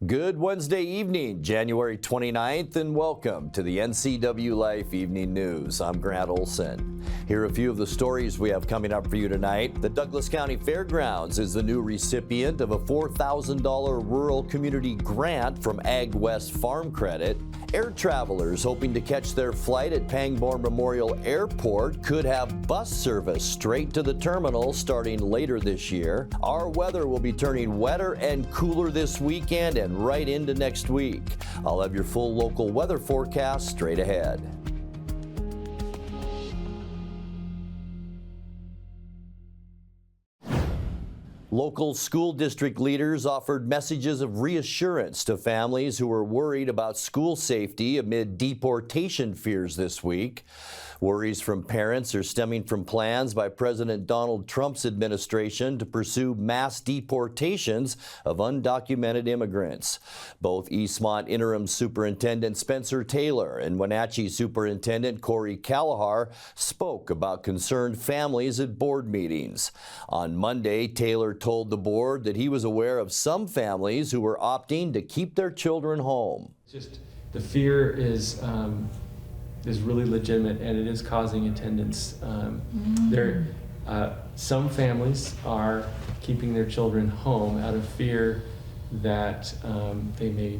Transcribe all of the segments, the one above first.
Good Wednesday evening, January 29th, and welcome to the NCWLIFE Evening News. I'm Grant Olson. Here are a few of the stories we have coming up for you tonight. The Douglas County Fairgrounds is the new recipient of a $4,000 rural community grant from Ag West Farm Credit. Air travelers hoping to catch their flight at Pangborn Memorial Airport could have bus service straight to the terminal starting later this year. Our weather will be turning wetter and cooler this weekend and right into next week. I'll have your full local weather forecast straight ahead. Local school district leaders offered messages of reassurance to families who were worried about school safety amid deportation fears this week. Worries from parents are stemming from plans by President Donald Trump's administration to pursue mass deportations of undocumented immigrants. Both Eastmont Interim Superintendent Spencer Taylor and Wenatchee Superintendent Corey Callahar spoke about concerned families at board meetings. On Monday, Taylor told the board that he was aware of some families who were opting to keep their children home. Just the fear is really legitimate, and it is causing attendance. Some families are keeping their children home out of fear that they may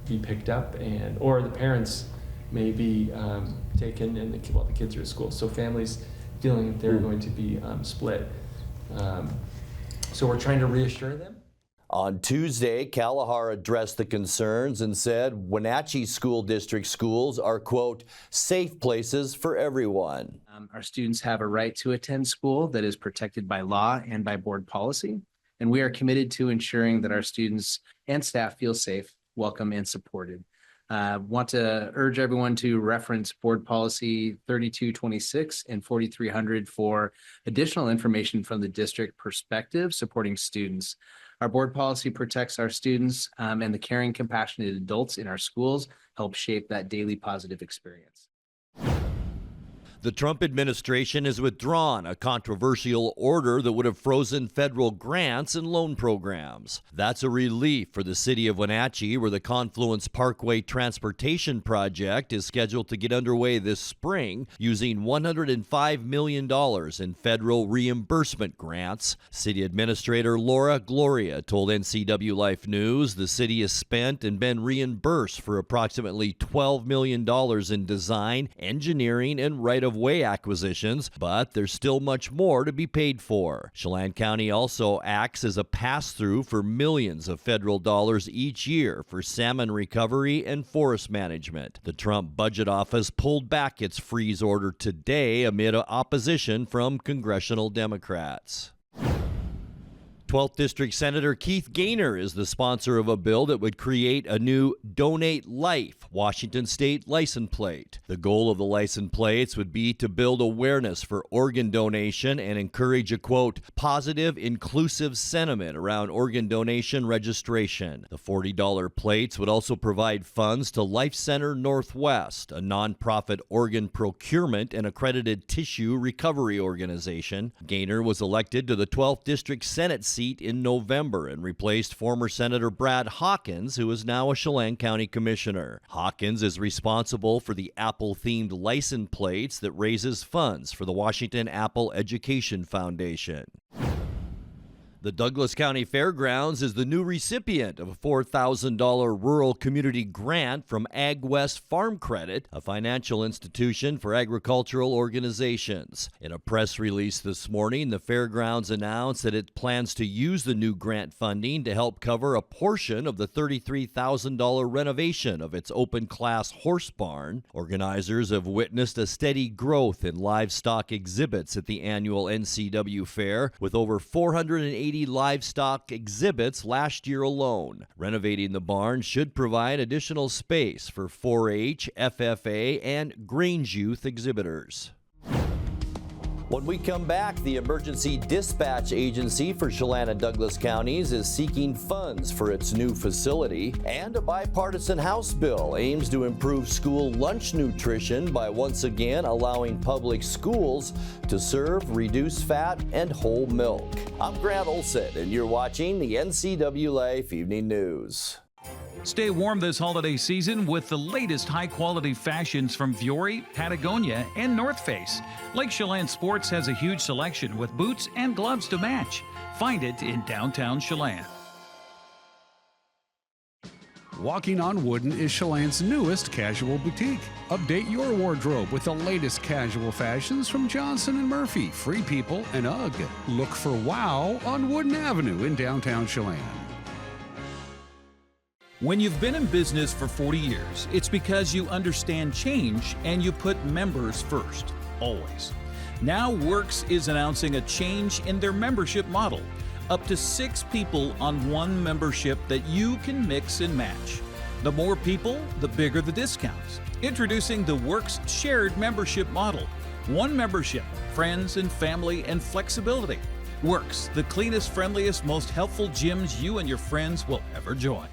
be picked up, or the parents may be taken while the kids are at school. So families feeling that they're going to be split. So we're trying to reassure them. On Tuesday, Callahar addressed the concerns and said Wenatchee School District schools are, quote, safe places for everyone. Our students have a right to attend school that is protected by law and by board policy, and we are committed to ensuring that our students and staff feel safe, welcome, and supported. Want to urge everyone to reference Board Policy 3226 and 4300 for additional information from the district perspective supporting students. Our board policy protects our students, and the caring, compassionate adults in our schools help shape that daily positive experience. The Trump administration has withdrawn a controversial order that would have frozen federal grants and loan programs. That's a relief for the city of Wenatchee, where the Confluence Parkway transportation project is scheduled to get underway this spring using $105 million in federal reimbursement grants. City Administrator Laura Gloria told NCWLIFE News the city has spent and been reimbursed for approximately $12 million in design, engineering, and right-of-way acquisitions, but there's still much more to be paid for. Chelan County also acts as a pass-through for millions of federal dollars each year for salmon recovery and forest management. The Trump Budget Office pulled back its freeze order today amid opposition from congressional Democrats. 12th District Senator Keith Gaynor is the sponsor of a bill that would create a new Donate Life Washington State license plate. The goal of the license plates would be to build awareness for organ donation and encourage a, quote, positive, inclusive sentiment around organ donation registration. The $40 plates would also provide funds to Life Center Northwest, a nonprofit organ procurement and accredited tissue recovery organization. Gaynor was elected to the 12th District Senate seat in November and replaced former Senator Brad Hawkins, who is now a Chelan County Commissioner. Hawkins is responsible for the Apple-themed license plates that raises funds for the Washington Apple Education Foundation. The Douglas County Fairgrounds is the new recipient of a $4,000 rural community grant from Ag West Farm Credit, a financial institution for agricultural organizations. In a press release this morning, the Fairgrounds announced that it plans to use the new grant funding to help cover a portion of the $33,000 renovation of its open-class horse barn. Organizers have witnessed a steady growth in livestock exhibits at the annual NCW Fair, with over 480 livestock exhibits last year alone. Renovating the barn should provide additional space for 4-H, FFA, and Grange youth exhibitors. When we come back, the Emergency Dispatch Agency for Chelan and Douglas counties is seeking funds for its new facility, and a bipartisan House bill aims to improve school lunch nutrition by once again allowing public schools to serve reduced fat and whole milk. I'm Grant Olson, and you're watching the NCWLIFE Evening News. Stay warm this holiday season with the latest high-quality fashions from Vuori, Patagonia, and North Face. Lake Chelan Sports has a huge selection with boots and gloves to match. Find it in downtown Chelan. Walking on Wooden is Chelan's newest casual boutique. Update your wardrobe with the latest casual fashions from Johnson & Murphy, Free People, and UGG. Look for WOW on Wooden Avenue in downtown Chelan. When you've been in business for 40 years, it's because you understand change and you put members first, always. Now Works is announcing a change in their membership model. Up to 6 people on one membership that you can mix and match. The more people, the bigger the discounts. Introducing the Works shared membership model. One membership, friends and family and flexibility. Works, the cleanest, friendliest, most helpful gyms you and your friends will ever join.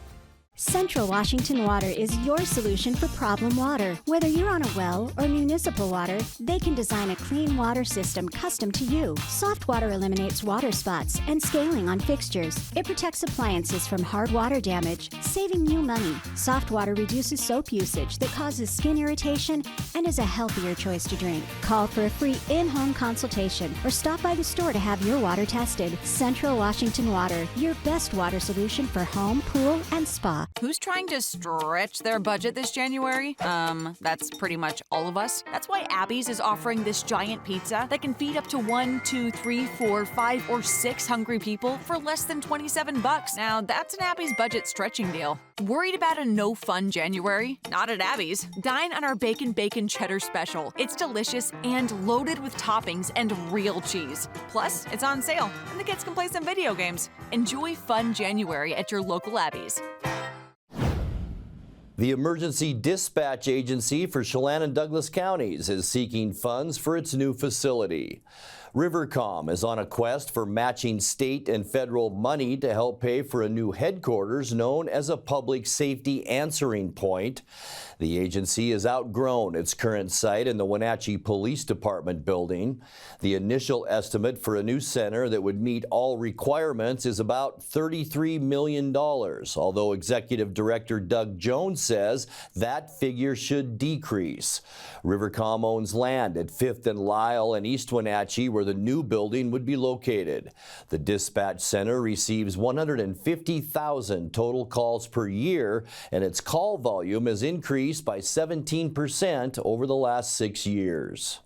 Central Washington Water is your solution for problem water. Whether you're on a well or municipal water, they can design a clean water system custom to you. Soft water eliminates water spots and scaling on fixtures. It protects appliances from hard water damage, saving you money. Soft water reduces soap usage that causes skin irritation and is a healthier choice to drink. Call for a free in-home consultation or stop by the store to have your water tested. Central Washington Water, your best water solution for home, pool, and spa. Who's trying to stretch their budget this January? That's pretty much all of us. That's why Abby's is offering this giant pizza that can feed up to 1, 2, 3, 4, 5, or 6 hungry people for less than $27. Now, that's an Abby's budget stretching deal. Worried about a no-fun January? Not at Abby's. Dine on our Bacon Cheddar Special. It's delicious and loaded with toppings and real cheese. Plus, it's on sale, and the kids can play some video games. Enjoy fun January at your local Abby's. The Emergency Dispatch Agency for Chelan and Douglas counties is seeking funds for its new facility. Rivercom is on a quest for matching state and federal money to help pay for a new headquarters known as a public safety answering point. The agency has outgrown its current site in the Wenatchee Police Department building. The initial estimate for a new center that would meet all requirements is about $33 million, although Executive Director Doug Jones says that figure should decrease. Rivercom owns land at 5th and Lyle and East Wenatchee where the new building would be located. The dispatch center receives 150,000 total calls per year, and its call volume has increased by 17% over the last 6 years.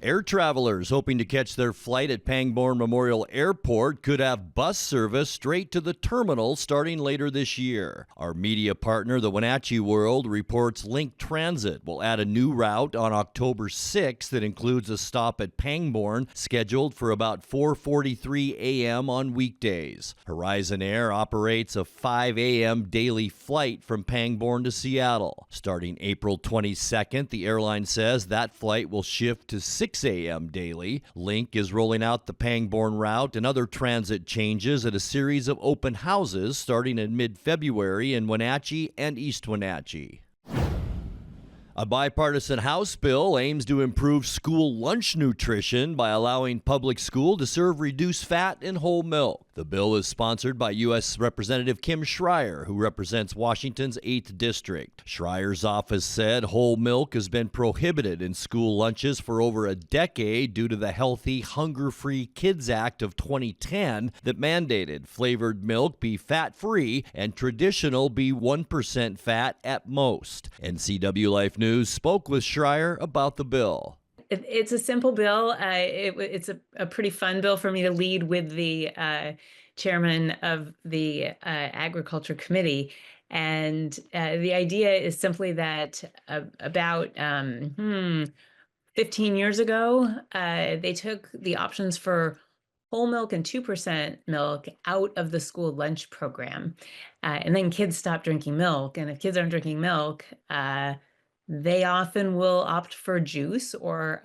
Air travelers hoping to catch their flight at Pangborn Memorial Airport could have bus service straight to the terminal starting later this year. Our media partner, the Wenatchee World, reports Link Transit will add a new route on October 6th that includes a stop at Pangborn scheduled for about 4:43 a.m. on weekdays. Horizon Air operates a 5 a.m. daily flight from Pangborn to Seattle. Starting April 22nd, the airline says that flight will shift to 6 a.m. daily. Link is rolling out the Pangborn route and other transit changes at a series of open houses starting in mid-February in Wenatchee and East Wenatchee. A bipartisan House bill aims to improve school lunch nutrition by allowing public school to serve reduced fat and whole milk. The bill is sponsored by U.S. Representative Kim Schreier, who represents Washington's 8th District. Schreier's office said whole milk has been prohibited in school lunches for over a decade due to the Healthy, Hunger-Free Kids Act of 2010 that mandated flavored milk be fat-free and traditional be 1% fat at most. NCWLIFE News spoke with Schreier about the bill. It's a simple bill. It's a pretty fun bill for me to lead with the chairman of the Agriculture Committee. And the idea is simply that about 15 years ago, they took the options for whole milk and 2% milk out of the school lunch program. And then kids stopped drinking milk. And if kids aren't drinking milk, they often will opt for juice or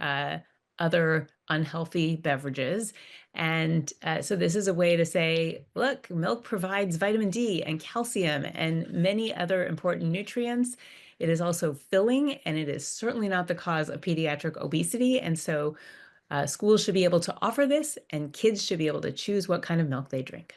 other unhealthy beverages. And so this is a way to say, look, milk provides vitamin D and calcium and many other important nutrients. It is also filling, and it is certainly not the cause of pediatric obesity. And so schools should be able to offer this, and kids should be able to choose what kind of milk they drink.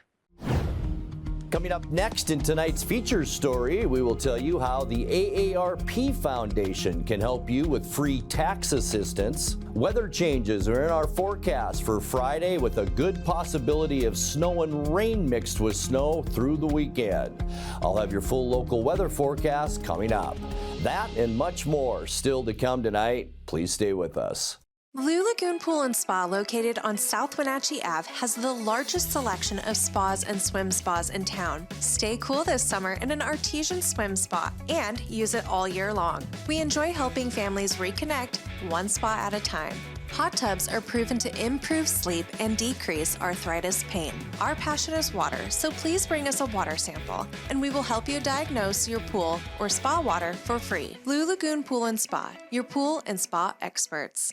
Coming up next in tonight's feature story, we will tell you how the AARP Foundation can help you with free tax assistance. Weather changes are in our forecast for Friday with a good possibility of snow and rain mixed with snow through the weekend. I'll have your full local weather forecast coming up. That and much more still to come tonight. Please stay with us. Blue Lagoon Pool and Spa, located on South Wenatchee Ave, has the largest selection of spas and swim spas in town. Stay cool this summer in an artesian swim spa and use it all year long. We enjoy helping families reconnect one spa at a time. Hot tubs are proven to improve sleep and decrease arthritis pain. Our passion is water, so please bring us a water sample, and we will help you diagnose your pool or spa water for free. Blue Lagoon Pool and Spa, your pool and spa experts.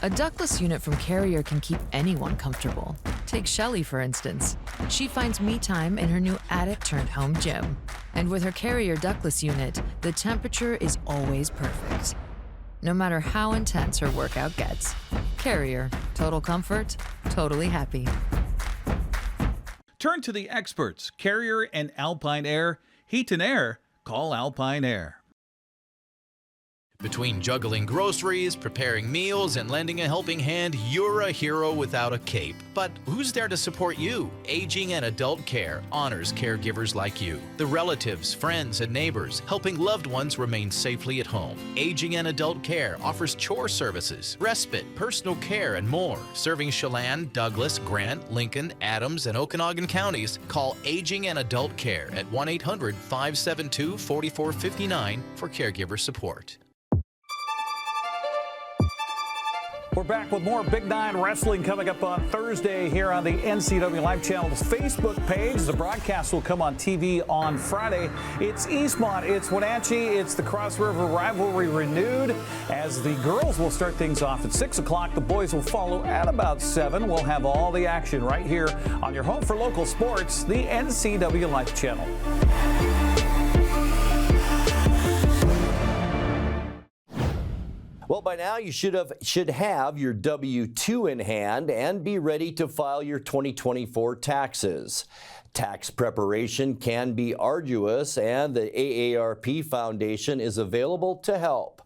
A ductless unit from Carrier can keep anyone comfortable. Take Shelly, for instance. She finds me time in her new attic-turned-home gym. And with her Carrier ductless unit, the temperature is always perfect. No matter how intense her workout gets. Carrier. Total comfort, totally happy. Turn to the experts, Carrier and Alpine Air. Heat and air, call Alpine Air. Between juggling groceries, preparing meals, and lending a helping hand, you're a hero without a cape. But who's there to support you? Aging and Adult Care honors caregivers like you, the relatives, friends, and neighbors, helping loved ones remain safely at home. Aging and Adult Care offers chore services, respite, personal care, and more. Serving Chelan, Douglas, Grant, Lincoln, Adams, and Okanagan counties, call Aging and Adult Care at 1-800-572-4459 for caregiver support. We're back with more Big Nine Wrestling coming up on Thursday here on the NCWLIFE channel's Facebook page. The broadcast will come on TV on Friday. It's Eastmont, it's Wenatchee, it's the Cross River rivalry renewed as the girls will start things off at 6 o'clock. The boys will follow at about 7. We'll have all the action right here on your home for local sports, the NCWLIFE channel. Well, by now you should have your W-2 in hand and be ready to file your 2024 taxes. Tax preparation can be arduous, and the AARP Foundation is available to help.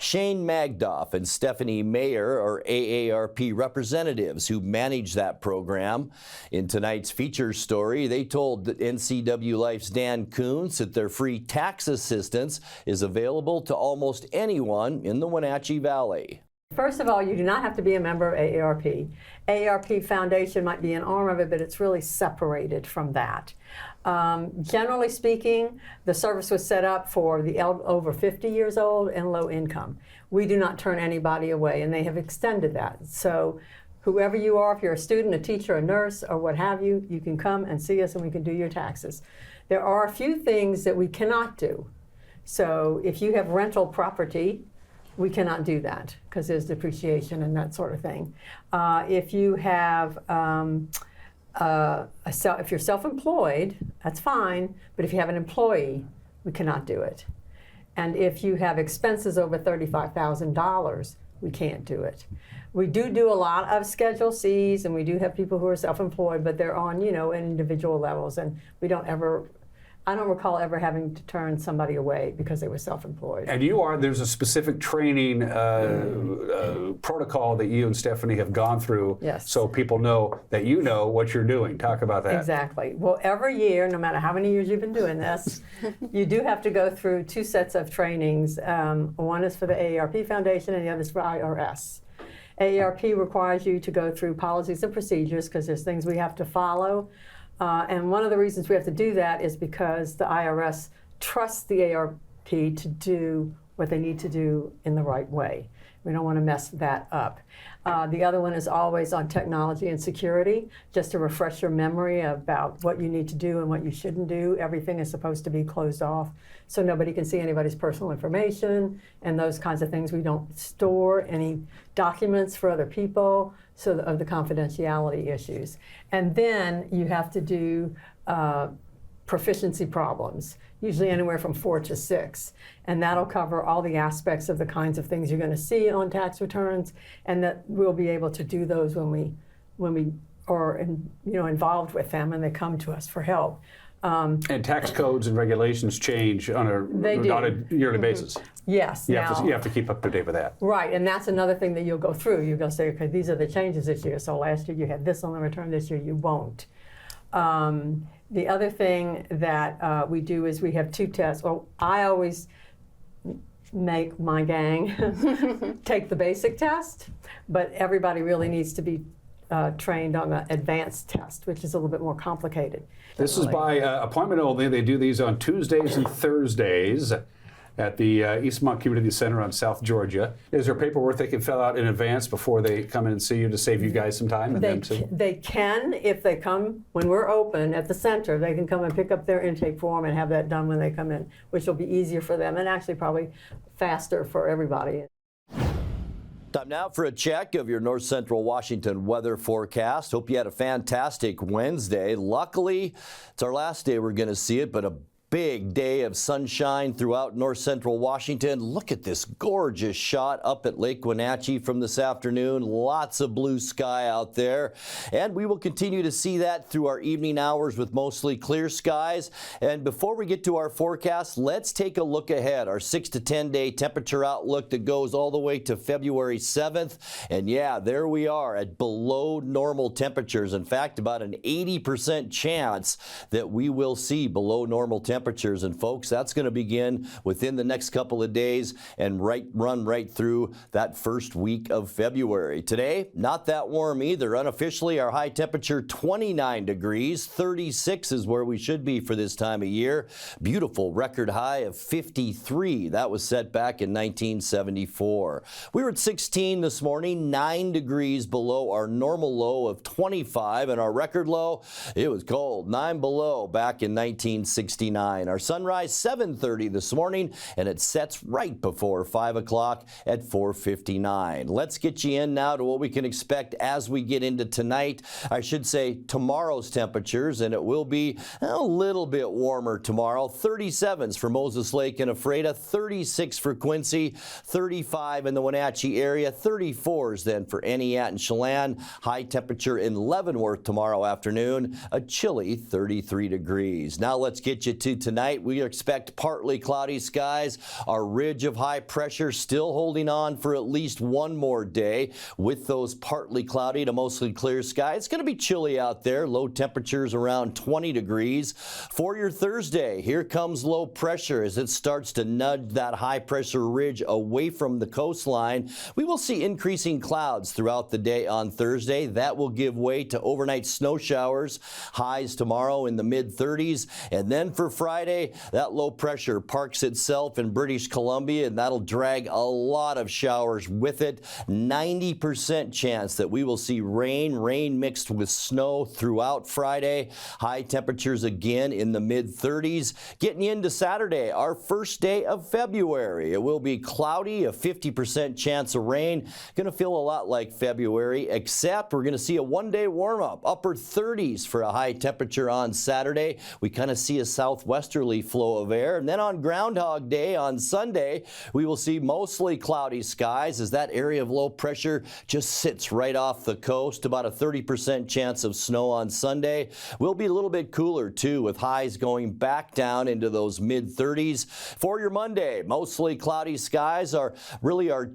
Shane Magdoff and Stephanie Mayer are AARP representatives who manage that program. In tonight's feature story, they told NCWLIFE's Dan Kuntz that their free tax assistance is available to almost anyone in the Wenatchee Valley. First of all, you do not have to be a member of AARP. AARP Foundation might be an arm of it, but it's really separated from that. Generally speaking, the service was set up for the over 50 years old and low income. We do not turn anybody away, and they have extended that. So whoever you are, if you're a student, a teacher, a nurse, or what have you, you can come and see us and we can do your taxes. There are a few things that we cannot do. So if you have rental property, we cannot do that because there's depreciation and that sort of thing. If you have if you're self-employed, that's fine, but if you have an employee, we cannot do it. And if you have expenses over $35,000, we can't do it. We do a lot of Schedule Cs, and we do have people who are self-employed, but they're on, individual levels, and I don't recall ever having to turn somebody away because they were self-employed. And there's a specific training protocol that you and Stephanie have gone through, yes, so people know that you know what you're doing. Talk about that. Exactly. Well, every year, no matter how many years you've been doing this, you do have to go through 2 sets of trainings. One is for the AARP Foundation and the other is for IRS. AARP requires you to go through policies and procedures because there's things we have to follow. And one of the reasons we have to do that is because the IRS trusts the AARP to do what they need to do in the right way. We don't want to mess that up. The other one is always on technology and security, just to refresh your memory about what you need to do and what you shouldn't do. Everything is supposed to be closed off so nobody can see anybody's personal information and those kinds of things. We don't store any documents for other people, so of the confidentiality issues. And then you have to do proficiency problems, usually anywhere from 4 to 6. And that'll cover all the aspects of the kinds of things you're going to see on tax returns, and that we'll be able to do those when we or involved with them, and they come to us for help. And tax codes and regulations change on a yearly basis. Yes. You have to keep up to date with that. Right, and that's another thing that you'll go through. You're going to say, okay, these are the changes this year. So last year you had this on the return, this year you won't. The other thing that we do is we have 2 tests. Well, I always make my gang take the basic test, but everybody really needs to be trained on the advanced test, which is a little bit more complicated. This is by appointment only. They do these on Tuesdays and Thursdays at the Eastmont Community Center on South Georgia. Is there paperwork they can fill out in advance before they come in and see you to save you guys some time? And they can, if they come when we're open at the center, they can come and pick up their intake form and have that done when they come in, which will be easier for them and actually probably faster for everybody. Time now for a check of your north central Washington weather forecast. Hope you had a fantastic Wednesday. Luckily, it's our last day we're going to see it, but a big day of sunshine throughout north central Washington. Look at this gorgeous shot up at Lake Wenatchee from this afternoon. Lots of blue sky out there. And we will continue to see that through our evening hours with mostly clear skies. And before we get to our forecast, let's take a look ahead. Our 6 to 10 day temperature outlook that goes all the way to February 7th. And yeah, there we are at below normal temperatures. In fact, about an 80% chance that we will see below normal temperatures. And folks, that's going to begin within the next couple of days and run right through that first week of February. Today, not that warm either. Unofficially, our high temperature 29 degrees. 36 is where we should be for this time of year. Beautiful record high of 53. That was set back in 1974. We were at 16 this morning, 9 degrees below our normal low of 25, and our record low, it was cold, 9 below back in 1969. Our sunrise 7:30 this morning, and it sets right before 5 o'clock at 4:59. Let's get you in now to what we can expect as we get into tonight. I should say tomorrow's temperatures, and it will be a little bit warmer tomorrow. 37s for Moses Lake and Ephrata, 36 for Quincy, 35 in the Wenatchee area, 34s then for Eniat and Chelan. High temperature in Leavenworth tomorrow afternoon, a chilly 33 degrees. Now let's get you to tonight. We expect partly cloudy skies. Our ridge of high pressure still holding on for at least one more day with those partly cloudy to mostly clear skies. It's going to be chilly out there. Low temperatures around 20 degrees. For your Thursday, here comes low pressure as it starts to nudge that high pressure ridge away from the coastline. We will see increasing clouds throughout the day on Thursday. That will give way to overnight snow showers. Highs tomorrow in the mid-30s. And then for Friday, that low pressure parks itself in British Columbia, and that'll drag a lot of showers with it. 90% chance that we will see rain mixed with snow throughout Friday. High temperatures again in the mid-30s. Getting into Saturday, our first day of February. It will be cloudy, a 50% chance of rain. Going to feel a lot like February, except we're going to see a one-day warm-up. Upper 30s for a high temperature on Saturday. We kind of see a southwesterly flow of air. And then on Groundhog Day on Sunday, we will see mostly cloudy skies as that area of low pressure just sits right off the coast. About a 30% chance of snow on Sunday. We'll be a little bit cooler too, with highs going back down into those mid-30s. For your Monday, mostly cloudy skies are really our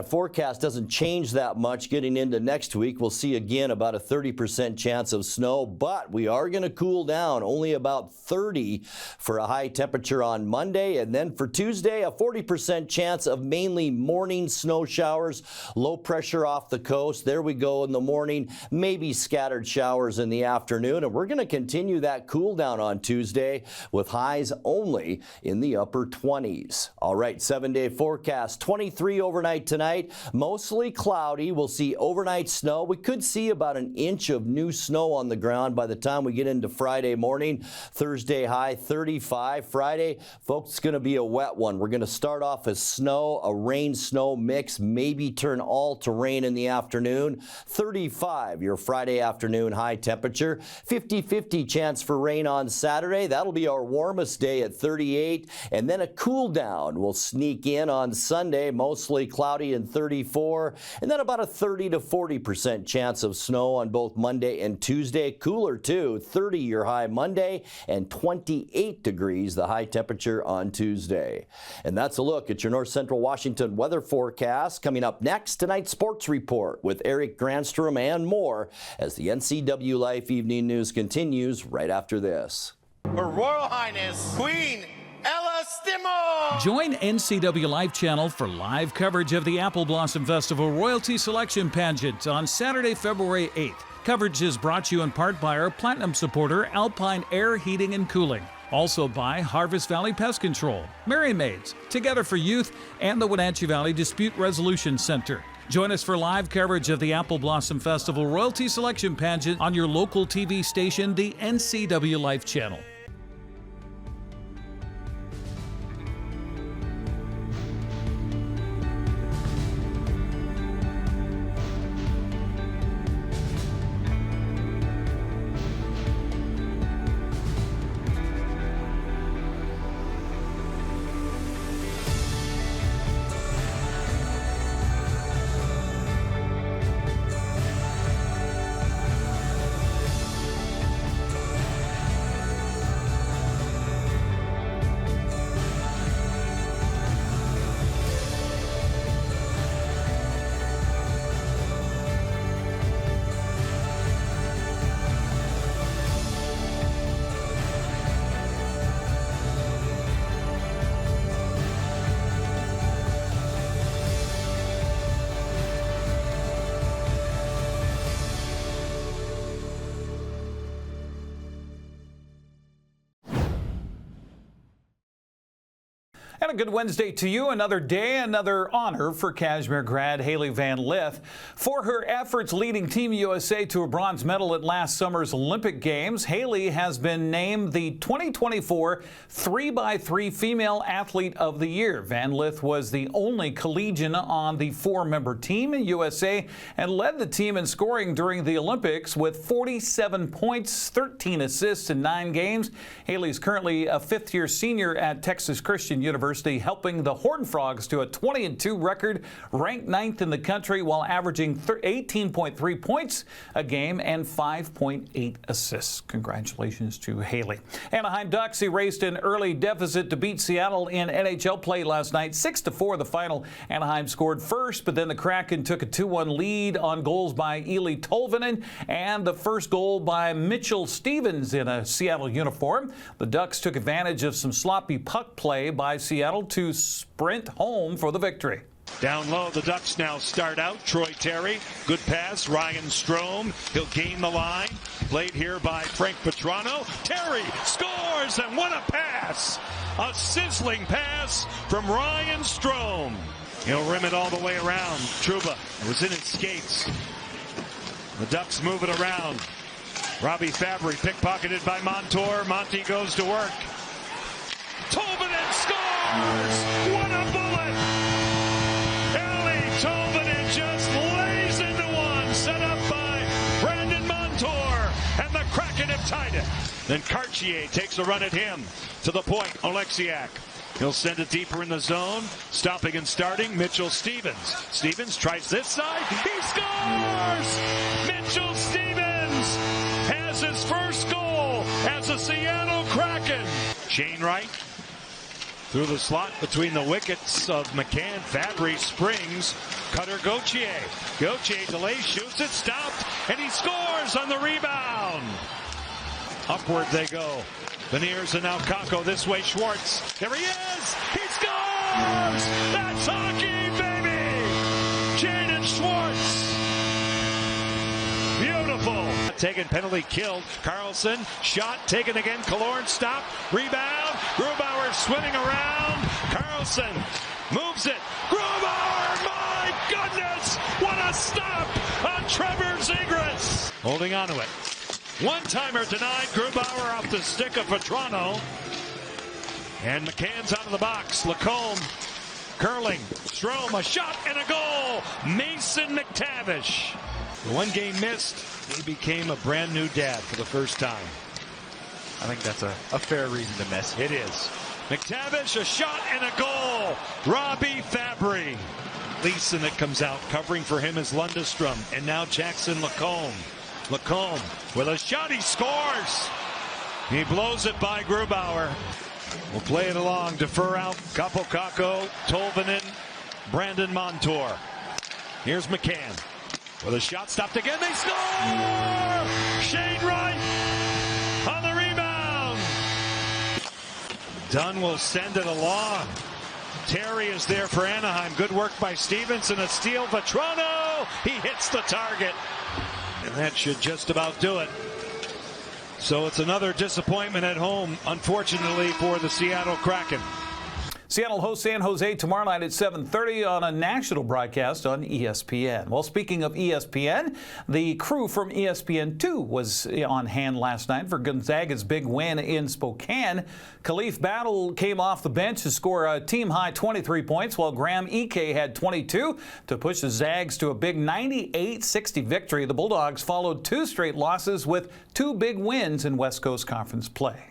forecast doesn't change that much getting into next week. We'll see again about a 30% chance of snow, but we are going to cool down, only about 30 for a high temperature on Monday. And then for Tuesday, a 40% chance of mainly morning snow showers, low pressure off the coast. There we go in the morning, maybe scattered showers in the afternoon. And we're going to continue that cool down on Tuesday with highs only in the upper 20s. All right, 7-day forecast, 23 overnight tonight, mostly cloudy. We'll see overnight snow. We could see about an inch of new snow on the ground by the time we get into Friday morning. Thursday high high 35. Friday, folks, it's going to be a wet one. We're going to start off as snow, a rain-snow mix, maybe turn all to rain in the afternoon. 35, your Friday afternoon high temperature. 50-50 chance for rain on Saturday. That'll be our warmest day at 38. And then a cool down will sneak in on Sunday, mostly cloudy and 34. And then about a 30 to 40% chance of snow on both Monday and Tuesday. Cooler too, 30 your high Monday and 28 degrees the high temperature on Tuesday. And that's a look at your North Central Washington weather forecast. Coming up next, tonight's sports report with Eric Granstrom and more as the NCWLIFE Evening News continues right after this. Her Royal Highness, Queen Ella Stimo! Join NCWLIFE Channel for live coverage of the Apple Blossom Festival Royalty Selection Pageant on Saturday, February 8th. Coverage is brought to you in part by our Platinum supporter, Alpine Air Heating and Cooling. Also by Harvest Valley Pest Control, Merry Maids, Together for Youth, and the Wenatchee Valley Dispute Resolution Center. Join us for live coverage of the Apple Blossom Festival Royalty Selection Pageant on your local TV station, the NCWLIFE Channel. And a good Wednesday to you. Another day, another honor for Kashmir grad Haley Van Lith. For her efforts leading Team USA to a bronze medal at last summer's Olympic Games, Haley has been named the 2024 3x3 Female Athlete of the Year. Van Lith was the only collegian on the 4-member team in USA and led the team in scoring during the Olympics with 47 points, 13 assists in 9 games. Haley is currently a 5th-year senior at Texas Christian University, helping the Horned Frogs to a 20-2 record, ranked 9th in the country while averaging 18.3 points a game and 5.8 assists. Congratulations to Haley. Anaheim Ducks erased an early deficit to beat Seattle in NHL play last night. 6-4 the final. Anaheim scored first, but then the Kraken took a 2-1 lead on goals by Eeli Tolvanen and the first goal by Mitchell Stevens in a Seattle uniform. The Ducks took advantage of some sloppy puck play by Seattle to sprint home for the victory. Down low, the Ducks now start out. Troy Terry, good pass. Ryan Strome, he'll gain the line. Played here by Frank Petrano. Terry scores, and what a pass! A sizzling pass from Ryan Strome. He'll rim it all the way around. Trouba was in his skates. The Ducks move it around. Robbie Fabry pickpocketed by Montour. Monty goes to work. Tolvanen scores! What a bullet! Eeli Tolvanen just lays into one, set up by Brandon Montour, and the Kraken have tied it. Then Cartier takes a run at him. To the point, Oleksiak. He'll send it deeper in the zone. Stopping and starting, Mitchell Stevens. Stevens tries this side. He scores! Mitchell Stevens has his first goal as a Seattle Kraken. Shane Wright through the slot between the wickets of McCann. Fabry springs. Cutter Gauthier. Gauthier delays, shoots it, stopped, and he scores on the rebound. Upward they go. Beniers and now Kako this way. Schwartz. There he is. He scores! That's hockey, baby! Jaden Schwartz. Beautiful. Taken, penalty killed. Carlson, shot taken again. Killorn stopped. Rebound. Grubauer swimming around. Carlson moves it. Grubauer, my goodness! What a stop on Trevor Zegras. Holding on to it. One-timer denied. Grubauer off the stick of Vetrano. And McCann's out of the box. Lacombe curling. Strome, a shot and a goal. Mason McTavish. The one game missed. He became a brand new dad for the first time. I think that's a fair reason to miss. It is. McTavish, a shot and a goal. Robbie Fabry. Leeson that comes out. Covering for him is Lundestrom. And now Jackson Lacombe. Lacombe with a shot. He scores. He blows it by Grubauer. We'll play it along. Defer out. Kapokako, Tolvanen, Brandon Montour. Here's McCann. With a shot stopped again. They score! Shane Wright on the rebound. Dunn will send it along. Terry is there for Anaheim. Good work by Stevenson. A steal. Vetrano. He hits the target. And that should just about do it. So it's another disappointment at home, unfortunately, for the Seattle Kraken. Seattle hosts San Jose tomorrow night at 7:30 on a national broadcast on ESPN. Well, speaking of ESPN, the crew from ESPN2 was on hand last night for Gonzaga's big win in Spokane. Khalif Battle came off the bench to score a team-high 23 points, while Graham Ike had 22 to push the Zags to a big 98-60 victory. The Bulldogs followed 2 straight losses with 2 big wins in West Coast Conference play.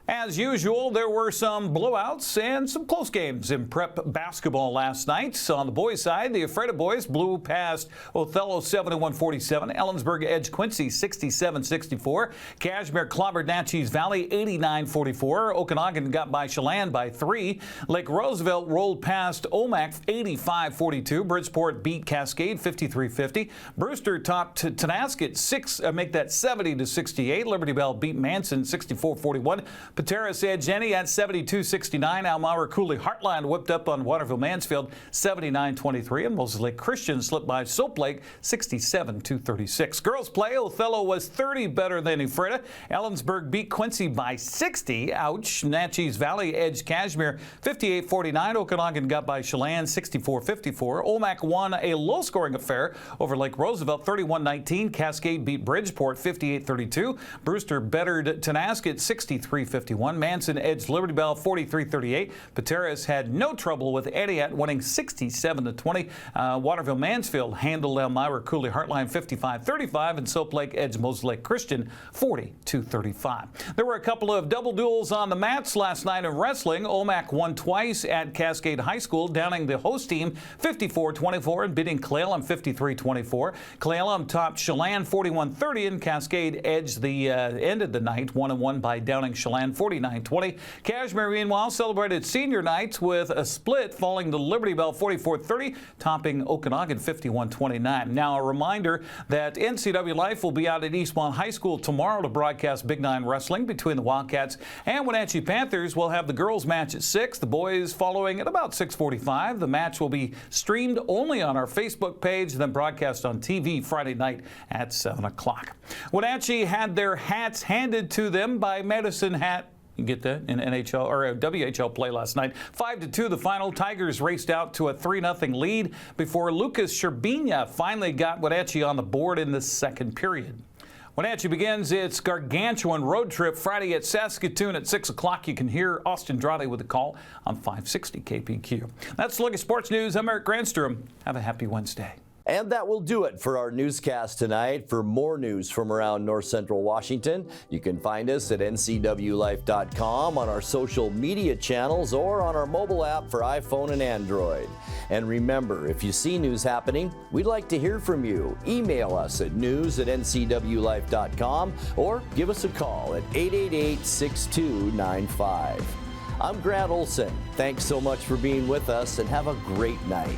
As usual, there were some blowouts and some close games in prep basketball last night. On the boys' side, the Ephrata boys blew past Othello 71-47. Ellensburg edged Quincy 67-64. Kashmir clobbered Natchez Valley 89-44. Okanagan got by Chelan by 3. Lake Roosevelt rolled past Omak 85-42. Bridgeport beat Cascade 53-50. Brewster topped Tenasket make that 70-68. Liberty Bell beat Manson 64-41. Pateras edged Jenny at 72-69. Almara Cooley Heartland whipped up on Waterville Mansfield 79-23. And Moses Lake Christian slipped by Soap Lake 67-36. Girls play, Othello was 30 better than Ephrata. Ellensburg beat Quincy by 60. Ouch. Natchez Valley edged Kashmir 58-49. Okanagan got by Chelan 64-54. Omak won a low-scoring affair over Lake Roosevelt 31-19. Cascade beat Bridgeport 58-32. Brewster bettered Tenasket 63-51. Manson edged Liberty Bell 43-38. Pateras had no trouble with Etiat winning 67-20. Waterville Mansfield handled Elmira Cooley Heartline 55-35, and Soap Lake edged Moses Lake Christian 40-35. There were a couple of double duels on the mats last night in wrestling. Omak won twice at Cascade High School, downing the host team 54-24 and beating Clallam 53-24. Clallam topped Chelan 41-30, and Cascade edged the ended the night 1-1 by downing Chelan 49-20. Kashmir, meanwhile, celebrated senior night with a split, falling to Liberty Bell 44-30, topping Okanagan 51-29. Now, a reminder that NCWLIFE will be out at Eastmont High School tomorrow to broadcast Big Nine Wrestling between the Wildcats and Wenatchee Panthers. Will have the girls match at 6, the boys following at about 6:45. The match will be streamed only on our Facebook page, then broadcast on TV Friday night at 7 o'clock. Wenatchee had their hats handed to them by Medicine Hat. You get that in NHL or WHL play last night. 5-2 the final. Tigers raced out to a 3-0 lead before Lucas Sherbina finally got Wenatchee on the board in the second period. Wenatchee begins its gargantuan road trip Friday at Saskatoon at 6 o'clock. You can hear Austin Drade with the call on 560 KPQ. That's the look at sports news. I'm Eric Granstrom. Have a happy Wednesday. And that will do it for our newscast tonight. For more news from around North Central Washington, you can find us at ncwlife.com, on our social media channels, or on our mobile app for iPhone and Android. And remember, if you see news happening, we'd like to hear from you. Email us at news@ncwlife.com or give us a call at 888-6295. I'm Grant Olson. Thanks so much for being with us, and have a great night.